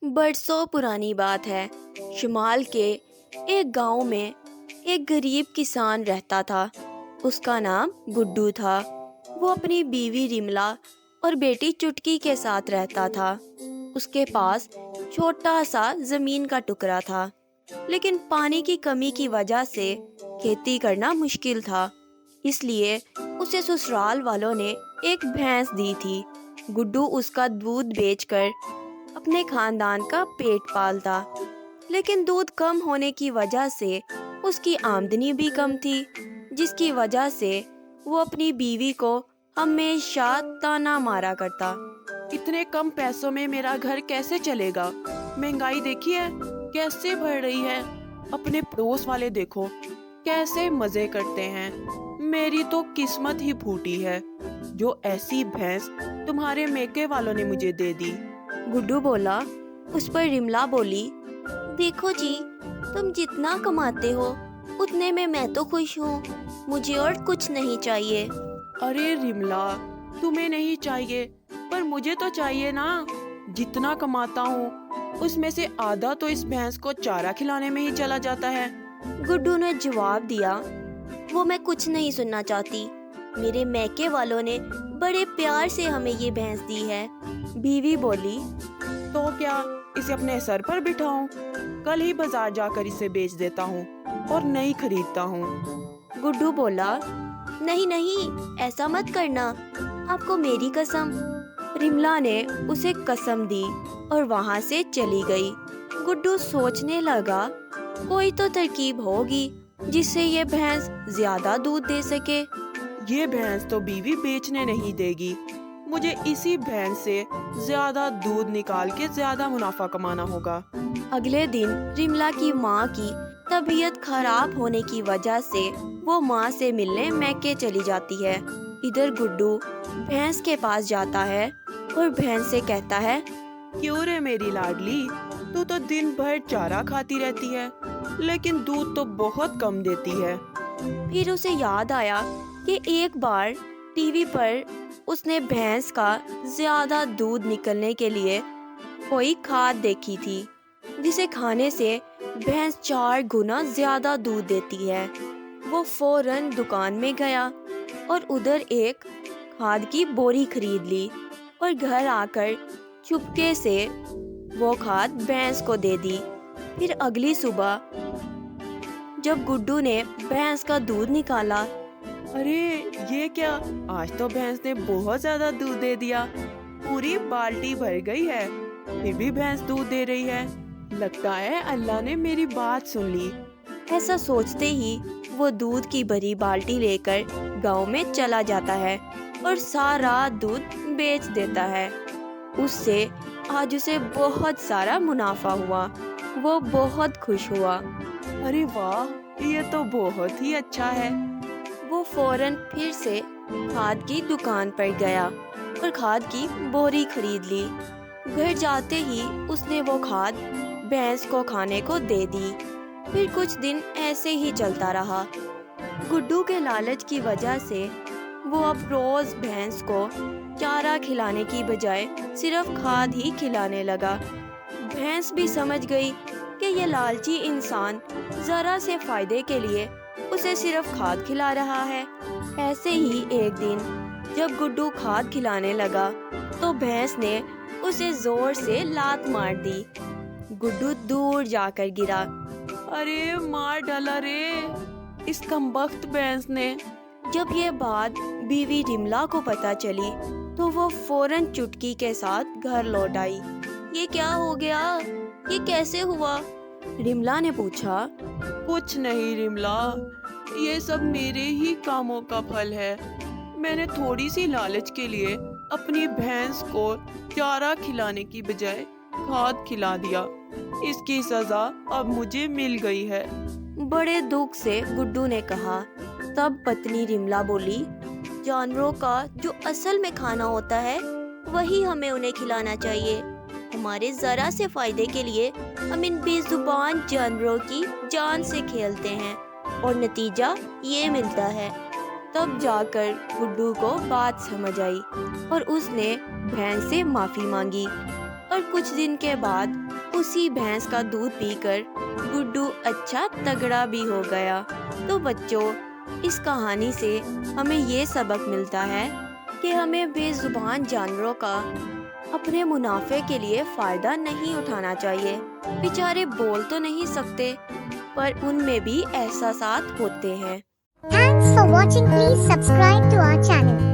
برسوں پرانی بات ہے۔ شمال کے ایک گاؤں میں ایک غریب کسان رہتا تھا۔ اس کا نام گڈو تھا۔ وہ اپنی بیوی رملا اور بیٹی چٹکی کے ساتھ رہتا تھا۔ اس کے پاس چھوٹا سا زمین کا ٹکڑا تھا، لیکن پانی کی کمی کی وجہ سے کھیتی کرنا مشکل تھا۔ اس لیے اسے سسرال والوں نے ایک بھینس دی تھی۔ گڈو اس کا دودھ بیچ کر اپنے خاندان کا پیٹ پالتا، لیکن دودھ کم ہونے کی وجہ سے اس کی آمدنی بھی کم تھی، جس کی وجہ سے وہ اپنی بیوی کو ہمیشہ تانا مارا کرتا۔ اتنے کم پیسوں میں میرا گھر کیسے چلے گا؟ مہنگائی دیکھی ہے کیسے بڑھ رہی ہے؟ اپنے پڑوس والے دیکھو کیسے مزے کرتے ہیں۔ میری تو قسمت ہی پھوٹی ہے جو ایسی بھینس تمہارے میکے والوں نے مجھے دے دی۔ گڈو بولا۔ اس پر رملا بولی، دیکھو جی، تم جتنا کماتے ہو اتنے میں تو خوش ہوں، مجھے اور کچھ نہیں چاہیے۔ ارے رملا، تمہیں نہیں چاہیے پر مجھے تو چاہیے نا۔ جتنا کماتا ہوں اس میں سے آدھا تو اس بھینس کو چارہ کھلانے میں ہی چلا جاتا ہے۔ گڈو نے جواب دیا، وہ میں کچھ نہیں سننا چاہتی، میرے میکے والوں نے بڑے پیار سے ہمیں یہ بھینس دی ہے۔ بیوی بولی، تو کیا اسے اپنے سر پر بٹھاؤں؟ کل ہی بازار جا کر اسے بیچ دیتا ہوں اور نہیں خریدتا ہوں۔ گڈو بولا، نہیں نہیں، ایسا مت کرنا، آپ کو میری قسم۔ رملا نے اسے قسم دی اور وہاں سے چلی گئی۔ گڈو سوچنے لگا، کوئی تو ترکیب ہوگی جس سے یہ بھینس زیادہ دودھ دے سکے۔ یہ بھینس تو بیوی بیچنے نہیں دے گی، مجھے اسی بھینس سے زیادہ دودھ نکال کے زیادہ منافع کمانا ہوگا۔ اگلے دن رملا کی ماں کی طبیعت خراب ہونے کی وجہ سے وہ ماں سے ملنے میکے چلی جاتی ہے۔ ادھر گڈو بھینس کے پاس جاتا ہے اور بھینس سے کہتا ہے، کیوں رے میری لاڈلی، تو دن بھر چارہ کھاتی رہتی ہے لیکن دودھ تو بہت کم دیتی ہے۔ پھر اسے یاد آیا کہ ایک بار ٹی وی پر اس نے بھینس کا زیادہ دودھ نکلنے کے لیے کوئی کھاد دیکھی تھی، جسے کھانے سے بھینس 4 گنا زیادہ دودھ دیتی ہے۔ وہ فوراً دکان میں گیا اور ادھر ایک کھاد کی بوری خرید لی اور گھر آ کر چپکے سے وہ کھاد بھینس کو دے دی۔ پھر اگلی صبح جب گڈو نے بھینس کا دودھ نکالا، ارے یہ کیا، آج تو بھینس نے بہت زیادہ دودھ دے دیا، پوری بالٹی بھر گئی ہے، پھر بھی بھینس دودھ دے رہی ہے، لگتا ہے اللہ نے میری بات سن لی۔ ایسا سوچتے ہی وہ دودھ کی بھری بالٹی لے کر گاؤں میں چلا جاتا ہے اور سارا دودھ بیچ دیتا ہے۔ اس سے آج اسے بہت سارا منافع ہوا۔ وہ بہت خوش ہوا۔ ارے واہ، یہ تو بہت ہی اچھا ہے۔ وہ فوراً پھر سے کھاد کی دکان پر گیا اور کھاد کی بوری خرید لی۔ گھر جاتے ہی اس نے وہ کھاد بھینس کو کھانے کو دے دی۔ پھر کچھ دن ایسے ہی چلتا رہا۔ گڈو کے لالچ کی وجہ سے وہ اب روز بھینس کو چارہ کھلانے کی بجائے صرف کھاد ہی کھلانے لگا۔ بھینس بھی سمجھ گئی کہ یہ لالچی انسان ذرا سے فائدے کے لیے اسے صرف کھاد کھلا رہا ہے۔ ایسے ہی ایک دن جب گڈو کھاد کھلانے لگا تو بھینس نے اسے زور سے لات مار دی۔ گڈو دور جا کر گرا۔ ارے مار ڈالا رے اس کمبخت بھینس نے۔ جب یہ بات بیوی رملا کو پتہ چلی تو وہ فوراً چٹکی کے ساتھ گھر لوٹ آئی۔ یہ کیا ہو گیا؟ یہ کیسے ہوا؟ رملا نے پوچھا۔ کچھ نہیں رملا، یہ سب میرے ہی کاموں کا پھل ہے۔ میں نے تھوڑی سی لالچ کے لیے اپنی بھینس کو چارہ کھلانے کی بجائے کھاد کھلا دیا، اس کی سزا اب مجھے مل گئی ہے۔ بڑے دکھ سے گڈو نے کہا۔ تب پتنی رملا بولی، جانوروں کا جو اصل میں کھانا ہوتا ہے وہی ہمیں انہیں کھلانا چاہیے۔ ہمارے ذرا سے فائدے کے لیے ہم ان بے زبان جانوروں کی جان سے کھیلتے ہیں اور نتیجہ یہ ملتا ہے۔ تب جا کر گڈو کو بات سمجھ آئی اور اس نے بھینس سے معافی مانگی اور کچھ دن کے بعد اسی بھینس کا دودھ پی کر گڈو اچھا تگڑا بھی ہو گیا۔ تو بچوں، اس کہانی سے ہمیں یہ سبق ملتا ہے کہ ہمیں بے زبان جانوروں کا اپنے منافع کے لیے فائدہ نہیں اٹھانا چاہیے۔ بیچارے بول تو نہیں سکتے، پر ان میں بھی احساسات ہوتے ہیں۔ Thanks for watching. Please subscribe to our channel.